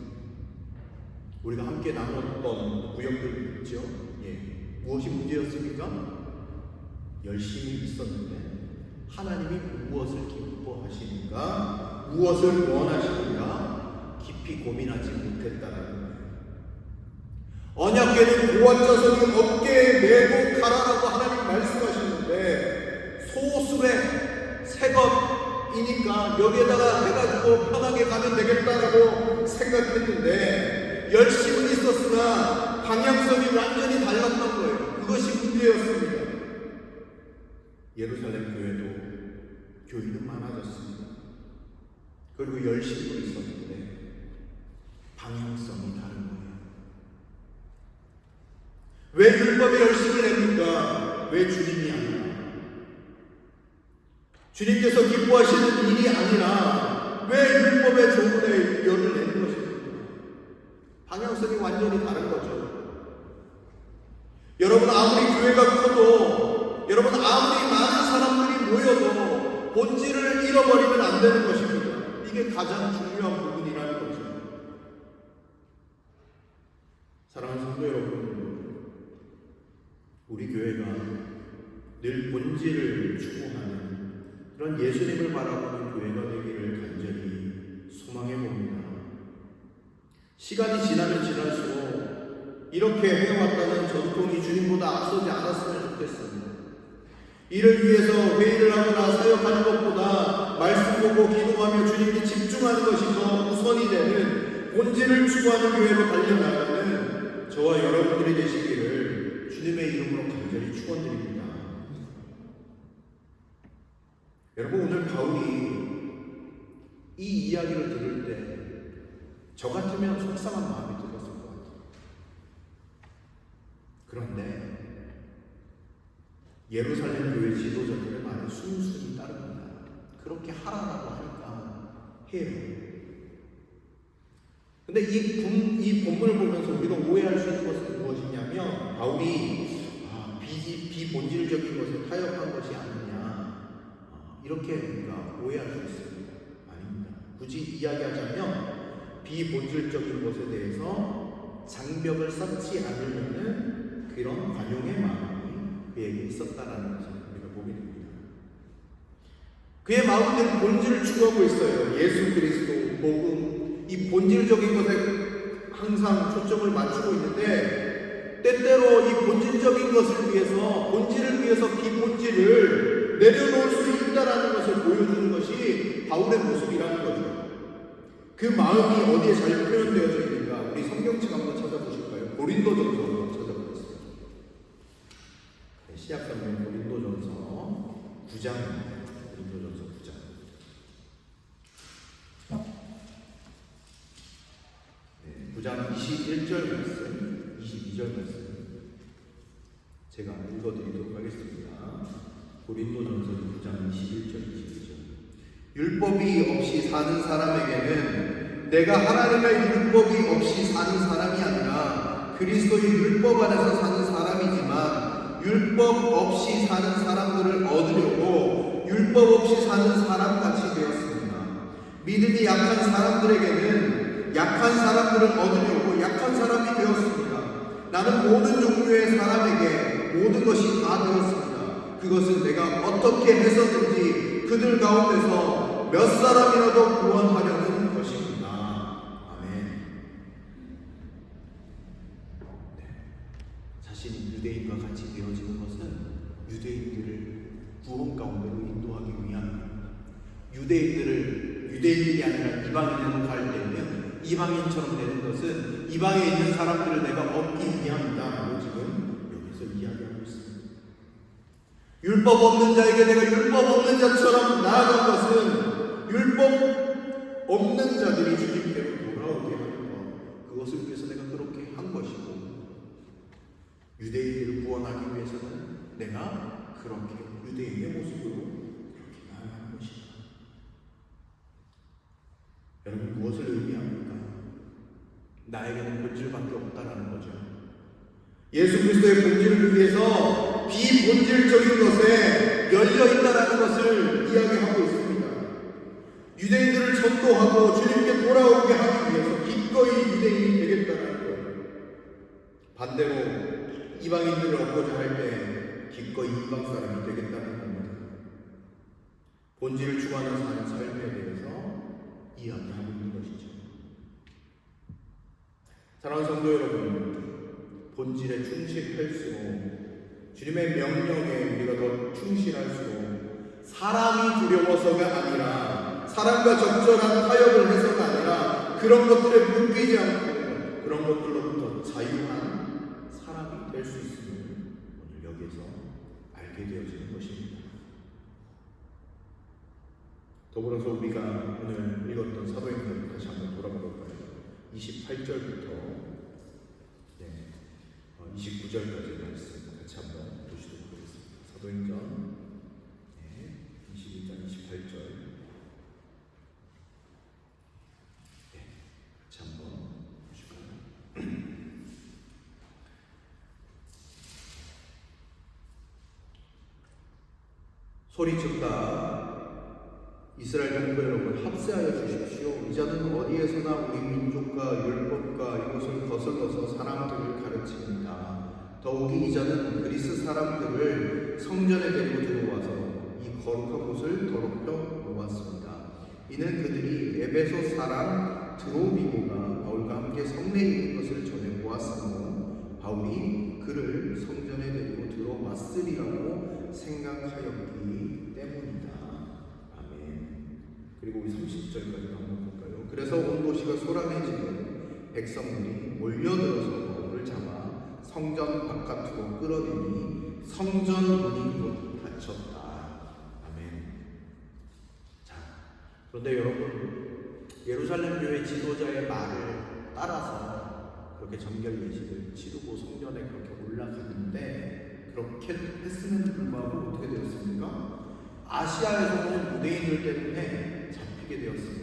우리가 함께 나눴던 구역들 있죠? 무엇이 문제였습니까? 열심히 있었는데 하나님이 무엇을 기뻐하시는가, 무엇을 원하시는가 깊이 고민하지 못했다는 거예요. 언약궤는 고환자손이 어깨에 메고 가라라고 하나님 말씀하시는데 소수의 새것이니까 여기에다가 해가지고 편하게 가면 되겠다라고 생각했는데 열심은 있었으나 방향성이 완전히 달랐던 거예요. 그것이 문제였습니다. 예루살렘 교회도 교인은 많아졌습니다. 그리고 열심도 있었는데 방향성이 다른 거예요. 왜 율법에 열심을 냅니까? 왜 주님이 아니라? 주님께서 기뻐하시는 일이 아니라 왜 율법의 조문에 열을 내는 것입니까? 방향성이 완전히 다른 거죠. 여러분, 아무리 교회가 커도, 여러분 아무리 많은 사람들이 모여도 본질을 잃어버리면 안 되는 것입니다. 이게 가장 중요한 부분이라는 거죠. 사랑하는 성도 여러분, 우리 교회가 늘 본질을 추구하는 그런 예수님을 바라보는 교회가 되기를 간절히 소망해 봅니다. 시간이 지나면 지날수록 이렇게 해왔다는 전통이 주님보다 앞서지 않았으면 좋겠습니다. 이를 위해서 회의를 하거나 사역하는 것보다 말씀 보고 기도하며 주님께 집중하는 것이 더 우선이 되는 본질을 추구하는 교회로 달려나가는 저와 여러분들이 되시기를 주님의 이름으로 간절히 축원드립니다. 여러분, 오늘 바울이 이 이야기를 들을 때 저 같으면 속상한 마음이 들었을 것 같아요. 그런데 예루살렘 교회 지도자들의 말에 순순히 따릅니다. 그렇게 하라라고 할까 해요. 근데 이 본문을 보면서 우리가 오해할 수 있는 것은 무엇이냐면 바울이 비본질적인 것에 타협한 것이 아니냐, 이렇게 우리가 오해할 수 있습니다. 아닙니다. 굳이 이야기하자면 비본질적인 것에 대해서 장벽을 쌓지 않으려는 그런 관용의 마음이 그에게 있었다라는 것을 우리가 보게 됩니다. 그의 마음은 본질을 추구하고 있어요. 예수 그리스도, 복음, 이 본질적인 것에 항상 초점을 맞추고 있는데, 때때로 이 본질적인 것을 위해서, 본질을 위해서 비본질을 내려놓을 수 있다라는 것을 보여주는 것이 바울의 모습이라는 거죠. 그 마음이 어디에 잘 표현되어져 있는가? 우리 성경책 한번 찾아보실까요? 고린도전서 찾아보겠습니다. 시약성경 고린도전서 9장입니다. 고린도전서 9장. 9장 21절 말씀, 22절 말씀 제가 읽어드리도록 하겠습니다. 고린도전서 9장 21절, 22절. 율법이 없이 사는 사람에게는 내가 하나님의 율법이 없이 사는 사람이 아니라 그리스도의 율법 안에서 사는 사람이지만, 율법 없이 사는 사람들을 얻으려고 율법 없이 사는 사람같이 되었습니다. 믿음이 약한 사람들에게는 약한 사람들을 얻으려고 약한 사람이 되었습니다. 나는 모든 종류의 사람에게 모든 것이 다 되었습니다. 그것은 내가 어떻게 해서든지 그들 가운데서 몇 사람이라도 구원하려는 것입니다. 아멘. 자신이 유대인과 같이 되어지는 것은 유대인들을 구원 가운데로 인도하기 위함입니다. 유대인들이 아니라 이방인으로 갈 때면 이방인처럼 되는 것은 이방에 있는 사람들을 내가 얻기 위함이다. 지금 여기서 이야기하고 있습니다. 율법 없는 자에게 내가 율법 없는 자처럼 나아간 것은 율법 없는 자들이 주님께로 돌아오게 하는 것, 그것을 위해서 내가 그렇게 한 것이고, 유대인들을 구원하기 위해서는 내가 그렇게 유대인의 모습으로 그렇게 나아간 것이다. 여러분, 무엇을 의미합니까? 나에게는 본질밖에 없다라는 거죠. 예수 그리스도의 본질을 위해서 비본질적인 것에 열려있다라는 것을 이야기하고 있습니다. 유대인들을 전도하고 주님께 돌아오게 하기 위해서 기꺼이 유대인이 되겠다라는 거예요. 반대로 이방인들을 얻고자 할 때 기꺼이 이방 사람이 되겠다는 겁니다. 본질을 추구하는 삶에 대해서 이야기하고 있는 것이죠. 사랑하는 성도 여러분, 본질에 충실할수록, 주님의 명령에 우리가 더 충실할수록, 사람이 두려워서가 아니라, 사람과 적절한 타협을 해서가 아니라, 그런 것들에 묶이지 않고 그런 것들로부터 자유한 사람이 될 수 있음을 오늘 여기에서 알게 되어지는 것입니다. 더불어서 우리가 오늘 읽었던 사도행전 다시 한번 돌아가 볼까요? 28절부터 29절까지 말씀 같이 한번 보시도록 하겠습니다. 사도행전 22장 28절 같이 한번 보실까요? 소리쳤다. 이스라엘 동포 여러분, 합세하여 주십시오. 이자는 어디에서나 우리 민족과 율법과 이것을 거슬러서 사람들을 가르칩니다. 더욱이 이자는 그리스 사람들을 성전에 데리고 들어와서 이 거룩한 곳을 더럽혀 놓았습니다. 이는 그들이 에베소 사람 드로비모가 바울과 함께 성내에 있는 것을 전해 보았으므로 바울이 그를 성전에 데리고 들어왔으리라고 생각하였기 때문이다. 아멘. 그리고 우리 30절까지 한번 볼까요? 그래서 온 도시가 소란해지고 백성들이 몰려들어서 바울을 잡아 성전 바깥으로 끌어내니 성전 문이 곧 닫혔다. 아멘. 자, 그런데 여러분, 예루살렘 교회 지도자의 말을 따라서 그렇게 정결 예식을 치르고 성전에 그렇게 올라갔는데, 그렇게 했음에도 불구하고 어떻게 되었습니까? 아시아에서 온 유대인들 때문에 잡히게 되었습니다.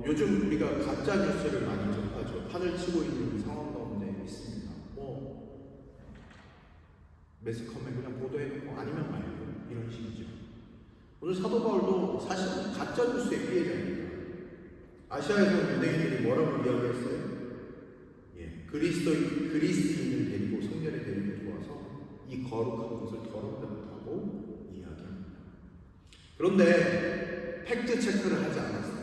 요즘 우리가 가짜 뉴스를 많이 접하죠. 판을 치고 있는 상황 가운데 있습니다. 매스컴에 그냥 보도해놓고 아니면 말고 이런 식이죠. 오늘 사도 바울도 사실 가짜 뉴스의 피해자입니다. 아시아에서 유대인들이 뭐라고 이야기했어요? 그리스도인을 데리고 성전에 데리고 들어와서 이 거룩한 것을 더럽혔다고 이야기합니다. 그런데 팩트 체크를 하지 않았어요.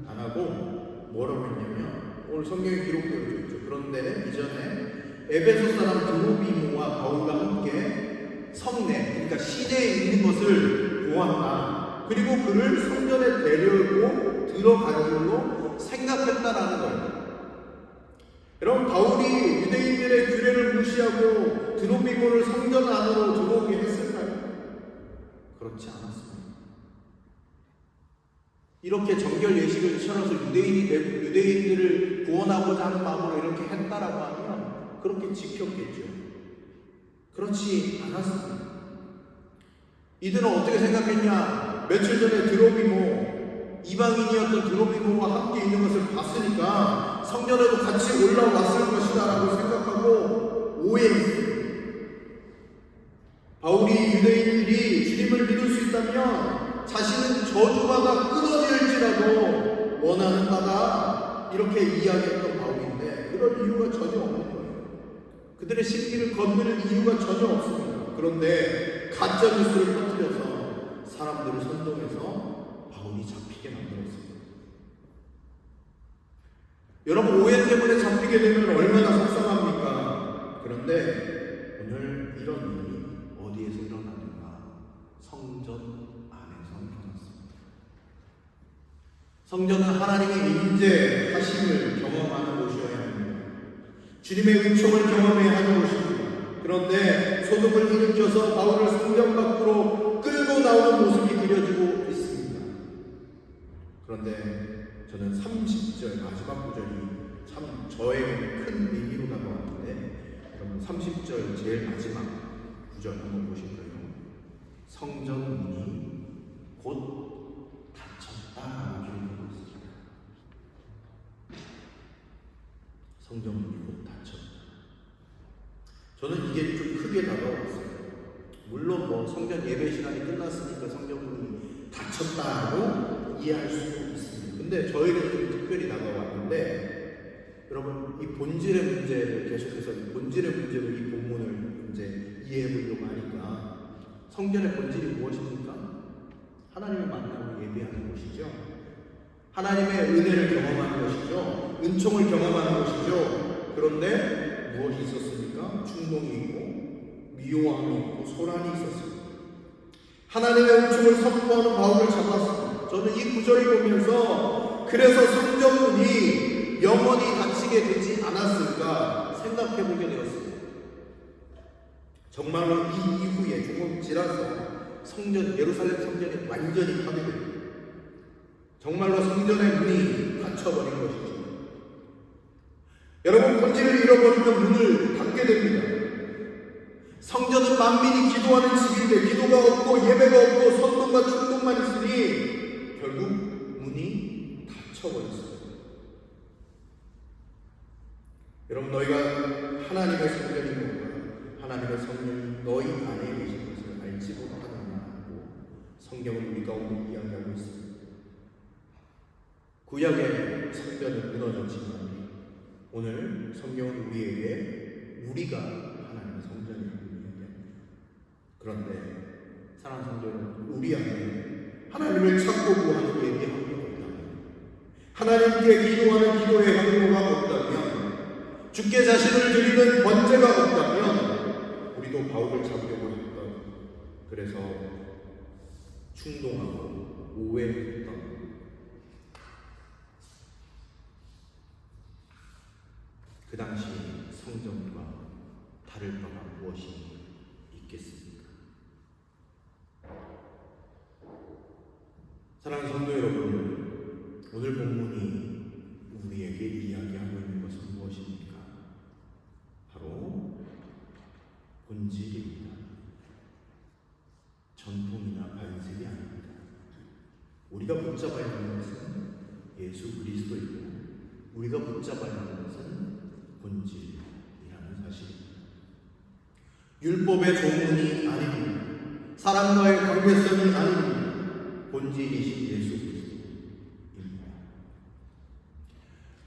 안 하고 뭐라고 했냐면, 오늘 성경에 기록되어 있죠. 그런데 이전에 에베소 사람 드로비모와 바울과 함께 성내, 그러니까 시내에 있는 것을 보았다. 그리고 그를 성전에 데려오고 들어갈 줄로 생각했다라는 거예요. 여러분, 바울이 유대인들의 규례를 무시하고 드로비모를 성전 안으로 들어오게 했을까요? 그렇지 않았습니다. 이렇게 정결 예식을 치러서 유대인들을 구원하고자 하는 마음으로 이렇게 했다라고 하면 그렇게 지켰겠죠. 그렇지 않았습니다. 이들은 어떻게 생각했냐? 며칠 전에 드로비모, 이방인이었던 드로비모와 함께 있는 것을 봤으니까 성전에도 같이 올라왔을 것이다 라고 생각하고 오해했어요. 바울이 유대인들이 주님을 믿을 수 있다면 자신은 저주받아 끊어질지라도 원하는 바다, 이렇게 이야기했던 바울인데 그럴 이유가 전혀 없는 거예요. 그들의 심기를 건드릴 이유가 전혀 없습니다. 그런데 가짜 뉴스를 퍼뜨려서 사람들을 선동해서 바울이 잡히게 만들었습니다. 여러분, 오해 때문에 잡히게 되면 얼마나 속상합니까? 그런데 오늘 이런 일이 어디에서 일어나는가? 성전 안에서 일어났습니다. 성전은 하나님의 임재하심을 경험하는 곳이어야 합니다. 주님의 은총을 경험해야 하는 곳입니다. 그런데 소동을 일으켜서 바울을 성전 밖으로 끌고 나오는 모습이 그려지고 있습니다. 그런데 저는 30절 마지막 구절이 참 저에게 큰 의미로 다가왔는데, 여러분 30절 제일 마지막 구절 한번 보실까요? 성전 문이 곧 닫혔다라고 기록하고 있습니다. 성전 문이 곧 닫혔다. 저는 이게 좀 크게 다가왔어요. 물론 성전 예배 시간이 끝났으니까 성전 문이 닫혔다고 이해할 수도 있습니다. 근데 저에게는 좀 특별히 다가왔는데, 여러분 이 본질의 문제를 계속해서 본질의 문제로 이 본문을 이제 이해해 보려고 하니까, 성전의 본질이 무엇입니까? 하나님을 만나고 예배하는 것이죠. 하나님의 은혜를 경험하는 것이죠. 은총을 경험하는 것이죠. 그런데 무엇이 있었습니까? 충동이 있고 미워함이 있고 소란이 있었습니다. 하나님의 은총을 선포하는 바울을 잡았습니다. 저는 이 구절을 보면서 그래서 성전문이 영원히 닫히게 되지 않았을까 생각해 보게 되었습니다. 정말로 이 이후에 조금 지나서 예루살렘 성전이 완전히 파괴됩니다. 정말로 성전의 문이 닫혀버린 것이죠. 여러분, 본질을 잃어버리면 문을 닫게 됩니다. 성전은 만민이 기도하는 집인데 기도가 없고 예배가 없고 선동과 충동만 있으니 결국 문이 닫혀버렸어요. 여러분, 너희가 하나님의 성전인 것과 하나님의 성령이 너희 안에 계신 것을 알지 못하느냐 하고 성경은 우리 가운데 이야기하고 있습니다. 구약의 성전은 무너졌지만 오늘 성경은 우리에게 우리가 하나님의 성전이라고 이야기합니다. 그런데 사랑하는 성도 여러분, 우리 안에 하나님을 찾고 구하는 예배의 항로가 없다면, 하나님께 기도하는 기도의 항로가 없다면, 주께 자신을 드리는 번제가 없다면 우리도 바울을 잡으려고 했던, 그래서 충동하고 오해했던 그 당시 성전과 다를 바가 무엇이 있겠습니까? 사랑하는 성도 여러분, 오늘 본문이 우리에게 이야기하고 있는 것은 무엇입니까? 바로 본질입니다. 전통이나 관습이 아닙니다. 우리가 붙잡아야 하는 것은 예수 그리스도이고 우리가 붙잡아야 하는 것은 본질이라는 사실입니다. 율법의 조문이 아닙니다. 사람과의 관계성이 아닙니다. 본질이신 예수 그리스도입니다.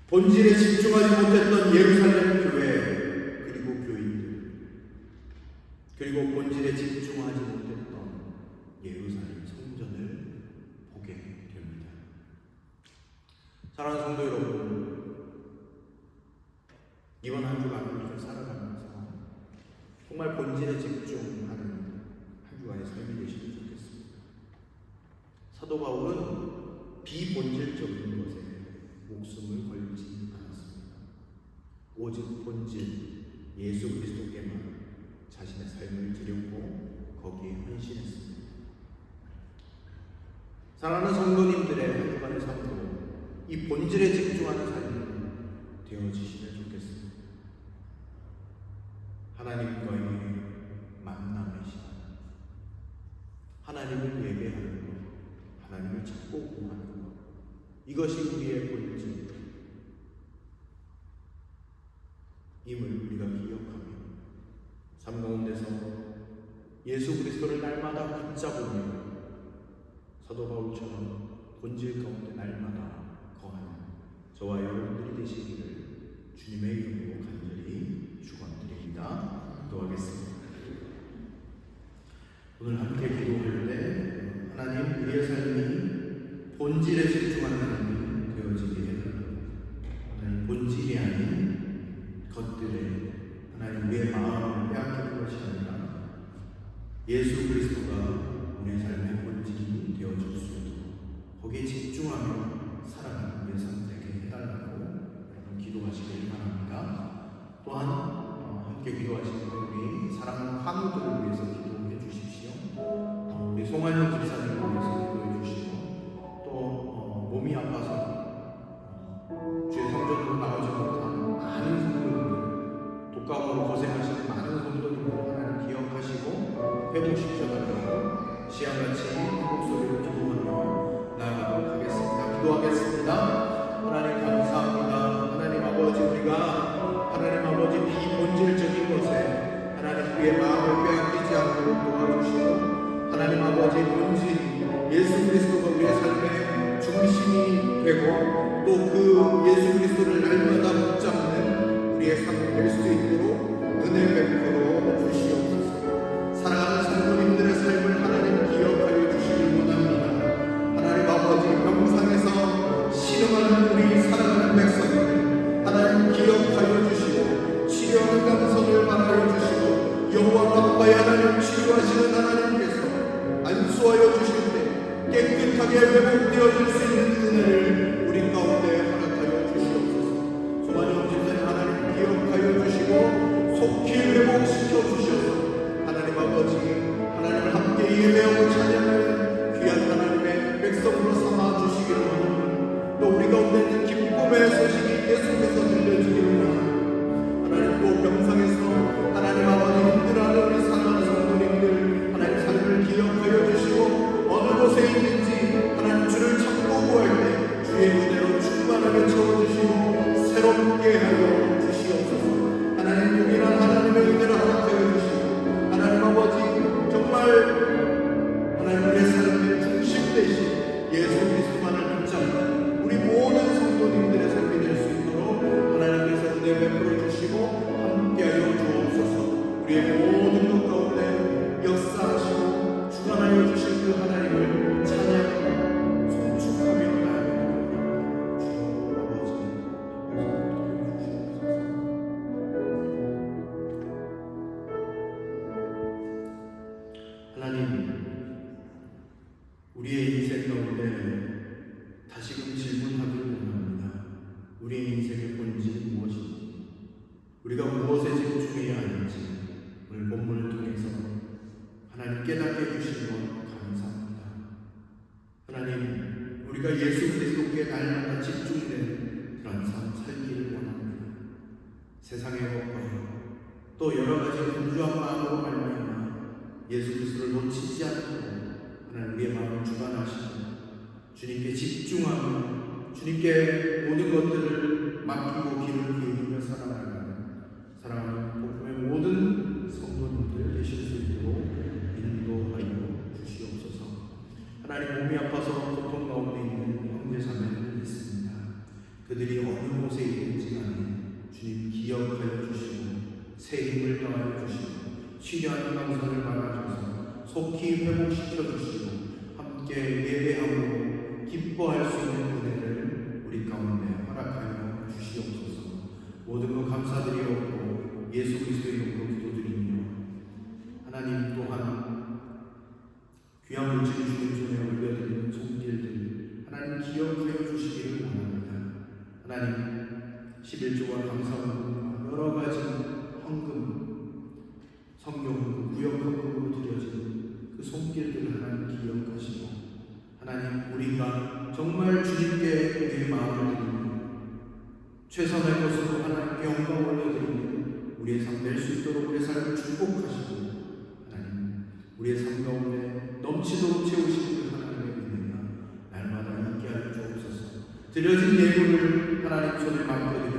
본질에 집중하지 못했던 예루살렘 교회 그리고 교인들, 그리고 본질에 집중하지 못했던 예루살렘 성전을 보게 됩니다. 사랑하는 성도 여러분, 이번 한 주간 우리가 살아가면서 정말 본질에 집중하는 한 주간의 삶이 되시면 좋겠습니다. 사도 바울은 비본질적인 것에 목숨을 걸지 않았습니다. 오직 본질 예수 그리스도께만 자신의 삶을 드렸고 거기에 헌신했습니다. 사랑하는 성도님들의 한 주간의 삶도 이 본질에 집중하는 삶이 되어지시면 좋겠습니다. 하나님과의 만남의 시간, 하나님을 예배하는 것, 하나님을 찾고 구하는 것, 이것이 우리의 본질임을 우리가 기억하며 삶 가운데서 예수 그리스도를 날마다 붙잡으며 사도 바울처럼 본질 가운데 날마다 거하는 저와 여러분들이 되시기를 주님의 이름으로 간절히 축원드립니다. 기도하겠습니다. 오늘 함께 기도할 때 하나님, 우리의 삶이 본질에 집중하는 삶이 되어지게 해달라고, 하나님, 본질이 아닌 것들에 하나님 우리의 마음을 빼앗기는 것이 아니라 예수 그리스도가 우리의 삶의 본질이 되어줄 수 있도록 거기에 집중하며 살아가는 우리의 삶 되게 해달라고 여러분 기도하시길 바랍니다. 또한 함께 기도하시는 우리 사랑하는 환우들을 위해서 기도해 주십시오. 우리 송한영 집사님을 위해서 기도해 주시고, 또 몸이 아파서 주의 성전으로 나오지 못한 많은 성도님들, 독감으로 고생하시는 많은 성도님들 하나님 기억하시고 회복시켜달라고 시간같이 목소리로 기도하며 나아가도록 하겠습니다. 기도하겠습니다. 하나님 감사합니다. 하나님 아버지, 우리가 하나님 아버지 비본질적인 것에 하나님 우리의 마음을 빼앗기지 않도록 도와주시고, 하나님 아버지 본질 예수 그리스도가 우리의 삶의 중심이 되고 또 그 예수 그리스도를 날마다 붙잡는 우리의 삶이 될 수 있도록 은혜 베풀어 주시옵소서. 사랑하는 성도님들의 삶을 하나님 기억하여 주시길 원합니다. 하나님 아버지 병상에서 신음하는 우리 사랑하는 백성들 하나님 기억하여 주시고 치료하는 감성을 말하여 주시고 여호와 rapha의 하나님 치료하시는 하나님께서 안수하여 주실 때 깨끗하게 회복되어질 수 있는 은혜를 우리 가운데 허락하여 주시옵소서. 송한영 집사님 하나님 기억하여 주시고 속히 회복시켜 주셔서 하나님 아버지 하나님을 함께 예배하고 찬양하는 귀한 하나님의 백성으로 삼아 주시기를 원합니다. 또 우리 가운데 있는 기쁨의 소식이 계속해서 들려주기를 원합니다. 하나님 또 병상에서 하나님 아버지 힘들어하는 우리 사랑하는 성도님들 하나님 삶을 기억하여 주시고 어느 곳에 있는지 하나님 주를 찾고 구할 때 주의 은혜로 충만하게 채워주시고 새롭게 하여 주시옵소서. 하나님 동일한 하나님의 은혜를 허락하여 주시옵소서. 무엇에 집중해야 하는지 오늘 본문을 통해서 하나님 깨닫게 해주신 것 감사합니다. 하나님, 우리가 예수 그리스도께 날마다 집중된 그런 삶 살기를 원합니다. 세상의 것과 또 여러 가지 분주한 마음으로 말미암아 예수 그리스도를 놓치지 않도록 하나님 우리의 마음을 주관하시고 주님께 집중하며 주님께 모든 것들을 맡기고 귀를 기울이며 사랑하는 복음의 모든 성도님들 되실 수 있도록 인도하여 주시옵소서. 하나님, 몸이 아파서 고통 가운데 있는 형제자매들이 있습니다. 그들이 어느 곳에 있는지 간에 주님 기억하여 주시고 새 힘을 더하여 주시고 치료하는 감사를 받아주셔서 속히 회복시켜 주시고 함께 예배함으로 기뻐할 수 있는 은혜를 우리 가운데 허락하여 주시옵소서. 모든 것 감사드리옵고 예수 그리스도의 이름으로 기도드리며 하나님 또한 귀한 물질을 주님 손에 올려드리는 손길들 하나님 기억하여 주시기를 원합니다. 하나님, 11조와 감사원금과 여러 가지 헌금, 성경금, 구역헌금으로 드려진 그 손길들을 하나님 기억하시고 하나님, 우리가 정말 주님께 우리의 마음을 드리며 최선의 것으로 하나님께 영광 올려드리며 우리의 삶 될 수 있도록 우리의 삶을 축복하시고 하나님, 우리의 삶 가운데 넘치도록 채우시는 하나님의 은혜가 날마다 있게 하여 주옵소서. 드려진 예물을 하나님 손에 맡겨드리며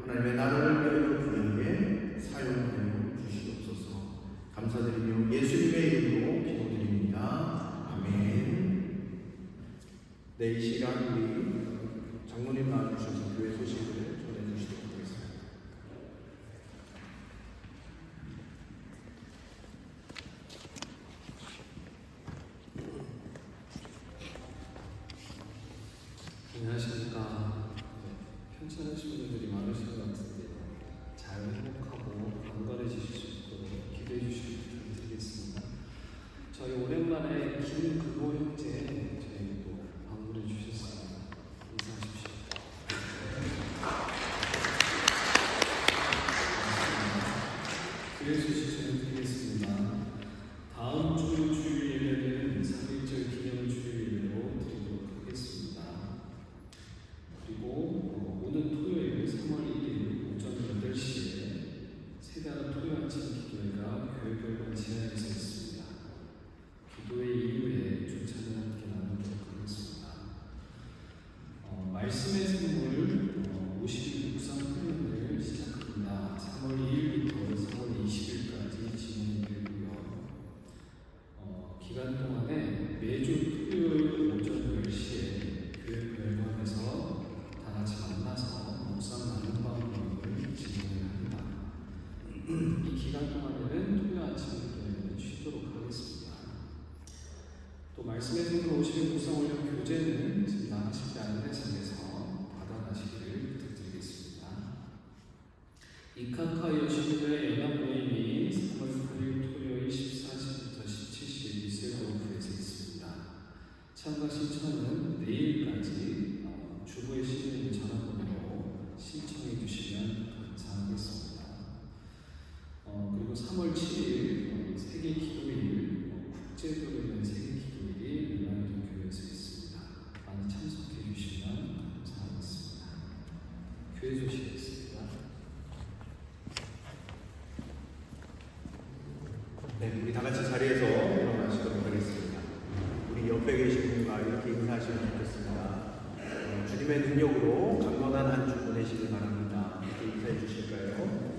하나님의 나라를 위하여 귀하게 사용하여 주시옵소서. 감사드리며 예수님의 이름으로 기도드립니다. 아멘. 네, 이 시간 우리 장로님 나와주셔서 교회 소식을 전해주시도록 하겠습니다. 안녕하십니까. 편찮으신 분들이 많으신 것 같은데 잘 회복하고 건강해지실 수 있도록 기도해 주시길 부탁드리겠습니다. 저희 오랜만에 김근호 형제 저희 또 방문해 주셨습니다. 인사하십시오. 교회 소식 전해드리겠습니다. 다음 주 주일 예배는 3.1절 기념 주일 예배로 드리도록 하겠습니다. 그리고 오는 토요일 3월 1일 오전 8시에 세대하는 토요 아침 기도회가 교회별관 지하에서 있습니다. 기도회 이후에 주차를 함께 나누도록 하겠습니다. 말씀의 선물 50일 묵상 훈련을 시작합니다. 3월 2일부터 3월 20일까지 진행되고요. 기간 동안에 매주 토요일 오전 10시에 교회 별관에서 다 같이 만나서 묵상 나눔 방송을 진행을 합니다. 이 기간 동안에는 토요 아침 기도회는 쉬도록 하겠습니다. 또 말씀의 선물 50일 묵상 훈련 교재는 지금 나가실 때 안내석에서 받아가시기를 부탁드리겠습니다. 이카카 여신교회 연합모임이 3월 8일 토요일 14시부터 17시 리셀골프에서 있습니다. 참가 신청은 내일까지 주부의 신뢰인 전화번호로 신청해 주시면 감사하겠습니다. 그리고 3월 7일 세계 기도일 국제도로는 세계 기도일이 연합동 교회에서 있습니다. 많이 참석해 주시면 감사하겠습니다. 교회 소식이었습니다. 네, 우리 다 같이 자리에서 일어나시도록 하겠습니다. 우리 옆에 계신 분과 이렇게 인사하시면 좋겠습니다. 주님의 능력으로 강건한 한 주 보내시길 바랍니다. 이렇게 인사해 주실까요?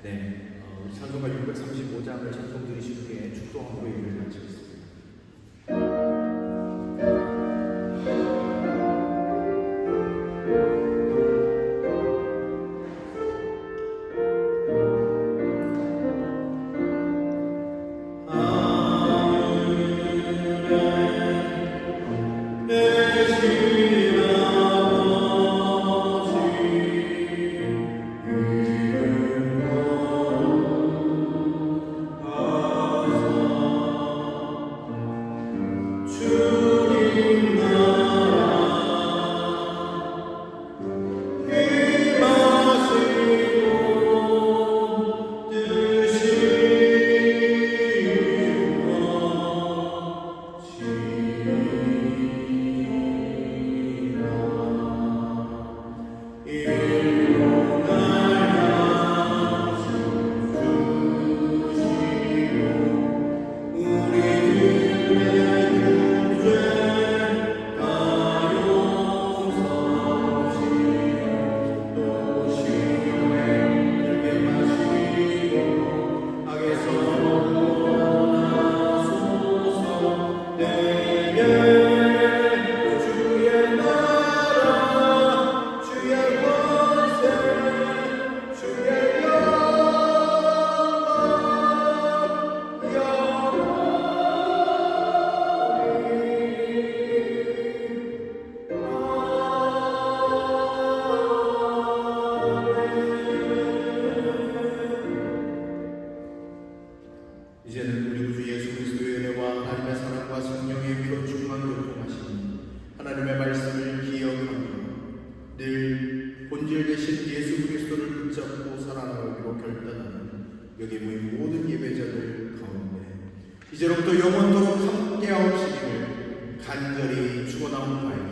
네, 우리 찬송가 635장을 찬송 드리실 때 축도함으로 예배를 마치겠습니다. 이제는 우리 구주 예수 그리스도의 은혜와 하나님의 사랑과 성령의 위로 충만으로 교통하시니 하나님의 말씀을 기억하며 늘 본질 되신 예수 그리스도를 붙잡고 살아나가기로 결단하는 여기 모인 모든 예배자들 가운데 이제로부터 영원토록 함께하옵시기를 간절히 축원하옵나이다.